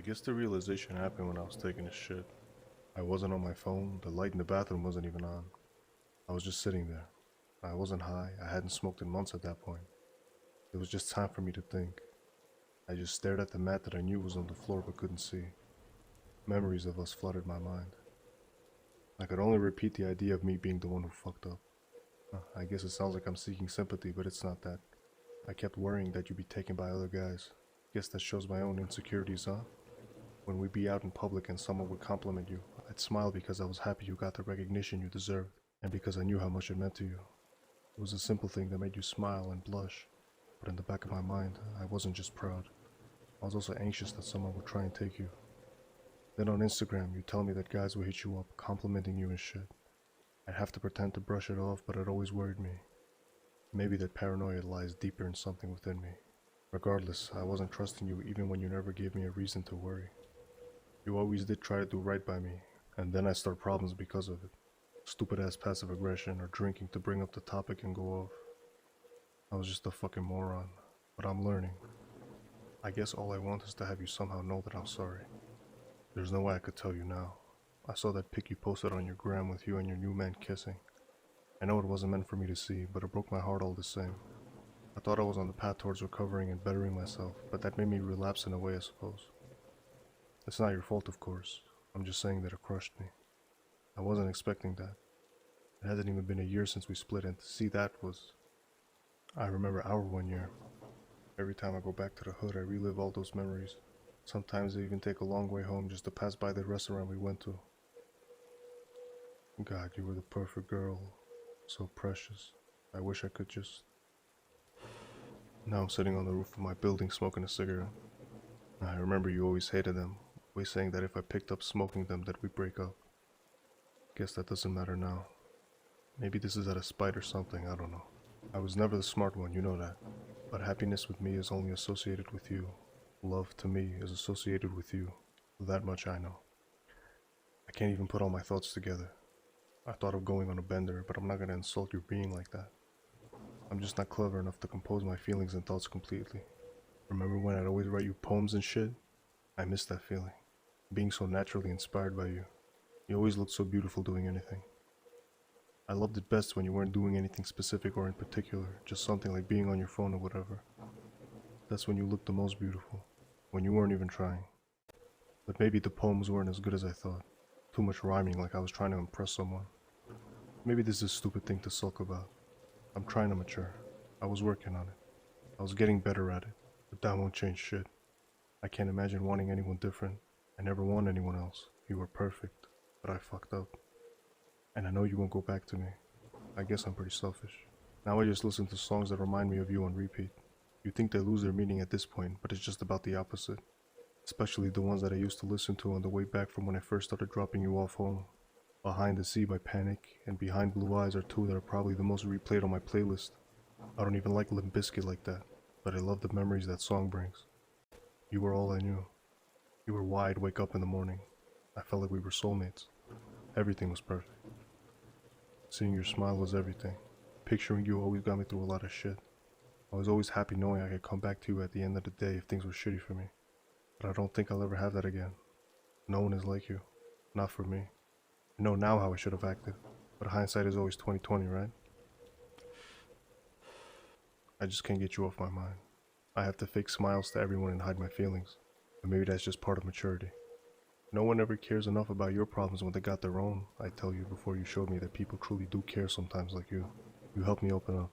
guess the realization happened when I was taking a shit. I wasn't on my phone, the light in the bathroom wasn't even on. I was just sitting there. I wasn't high, I hadn't smoked in months at that point. It was just time for me to think. I just stared at the mat that I knew was on the floor but couldn't see. Memories of us flooded my mind. I could only repeat the idea of me being the one who fucked up. I guess it sounds like I'm seeking sympathy, but it's not that. I kept worrying that you'd be taken by other guys. Guess that shows my own insecurities, huh? When we'd be out in public and someone would compliment you, I'd smile because I was happy you got the recognition you deserved, and because I knew how much it meant to you. It was a simple thing that made you smile and blush, but in the back of my mind, I wasn't just proud. I was also anxious that someone would try and take you. Then on Instagram, you tell me that guys would hit you up, complimenting you and shit. I'd have to pretend to brush it off, but it always worried me. Maybe that paranoia lies deeper in something within me. Regardless, I wasn't trusting you even when you never gave me a reason to worry. You always did try to do right by me, and then I start problems because of it. Stupid ass passive aggression or drinking to bring up the topic and go off. I was just a fucking moron, but I'm learning. I guess all I want is to have you somehow know that I'm sorry. There's no way I could tell you now. I saw that pic you posted on your gram with you and your new man kissing. I know it wasn't meant for me to see, but it broke my heart all the same. I thought I was on the path towards recovering and bettering myself, but that made me relapse in a way, I suppose. It's not your fault, of course. I'm just saying that it crushed me. I wasn't expecting that. It hasn't even been a year since we split, and to see that was... I remember our 1 year. Every time I go back to the hood, I relive all those memories. Sometimes I even take a long way home just to pass by the restaurant we went to. God, you were the perfect girl. So precious. I wish I could just... Now I'm sitting on the roof of my building smoking a cigarette. I remember you always hated them, always saying that if I picked up smoking them that we'd break up. Guess that doesn't matter now. Maybe this is out of spite or something, I don't know. I was never the smart one, you know that. But happiness with me is only associated with you. Love to me is associated with you. That much I know. I can't even put all my thoughts together. I thought of going on a bender, but I'm not gonna insult your being like that. I'm just not clever enough to compose my feelings and thoughts completely. Remember when I'd always write you poems and shit? I miss that feeling. Being so naturally inspired by you. You always looked so beautiful doing anything. I loved it best when you weren't doing anything specific or in particular, just something like being on your phone or whatever. That's when you looked the most beautiful, when you weren't even trying. But maybe the poems weren't as good as I thought. Too much rhyming like I was trying to impress someone. Maybe this is a stupid thing to sulk about. I'm trying to mature. I was working on it. I was getting better at it, but that won't change shit. I can't imagine wanting anyone different. I never want anyone else. You were perfect, but I fucked up. And I know you won't go back to me. I guess I'm pretty selfish. Now I just listen to songs that remind me of you on repeat. You think they lose their meaning at this point, but it's just about the opposite. Especially the ones that I used to listen to on the way back from when I first started dropping you off home. Behind the Sea by Panic and Behind Blue Eyes are two that are probably the most replayed on my playlist. I don't even like Limp Bizkit like that, but I love the memories that song brings. You were all I knew. You were why I'd wake up in the morning. I felt like we were soulmates. Everything was perfect. Seeing your smile was everything. Picturing you always got me through a lot of shit. I was always happy knowing I could come back to you at the end of the day if things were shitty for me. But I don't think I'll ever have that again. No one is like you. Not for me. I know now how I should have acted, but hindsight is always 20/20, right? I just can't get you off my mind. I have to fake smiles to everyone and hide my feelings, but maybe that's just part of maturity. No one ever cares enough about your problems when they got their own, I tell you before you showed me that people truly do care sometimes like you. You helped me open up.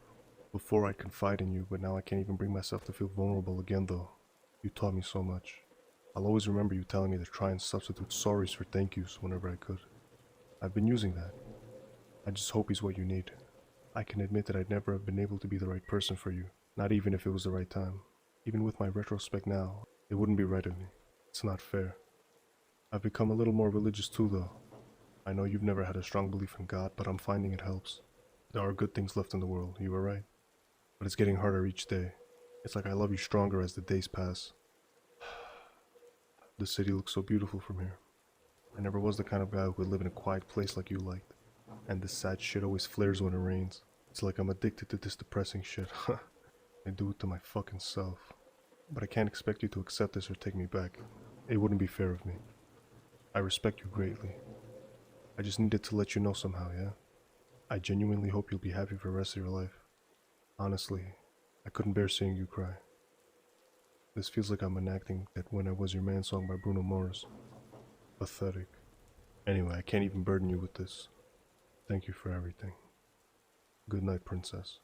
Before I'd confide in you, but now I can't even bring myself to feel vulnerable again though. You taught me so much. I'll always remember you telling me to try and substitute sorries for thank yous whenever I could. I've been using that. I just hope he's what you need. I can admit that I'd never have been able to be the right person for you, not even if it was the right time. Even with my retrospect now, it wouldn't be right of me. It's not fair. I've become a little more religious too though. I know you've never had a strong belief in God, but I'm finding it helps. There are good things left in the world, you were right. But it's getting harder each day. It's like I love you stronger as the days pass. The city looks so beautiful from here. I never was the kind of guy who could live in a quiet place like you liked. And this sad shit always flares when it rains. It's like I'm addicted to this depressing shit. I do it to my fucking self. But I can't expect you to accept this or take me back. It wouldn't be fair of me. I respect you greatly. I just needed to let you know somehow, yeah? I genuinely hope you'll be happy for the rest of your life. Honestly, I couldn't bear seeing you cry. This feels like I'm enacting that When I Was Your Man song by Bruno Mars. Pathetic. Anyway, I can't even burden you with this. Thank you for everything. Good night, princess.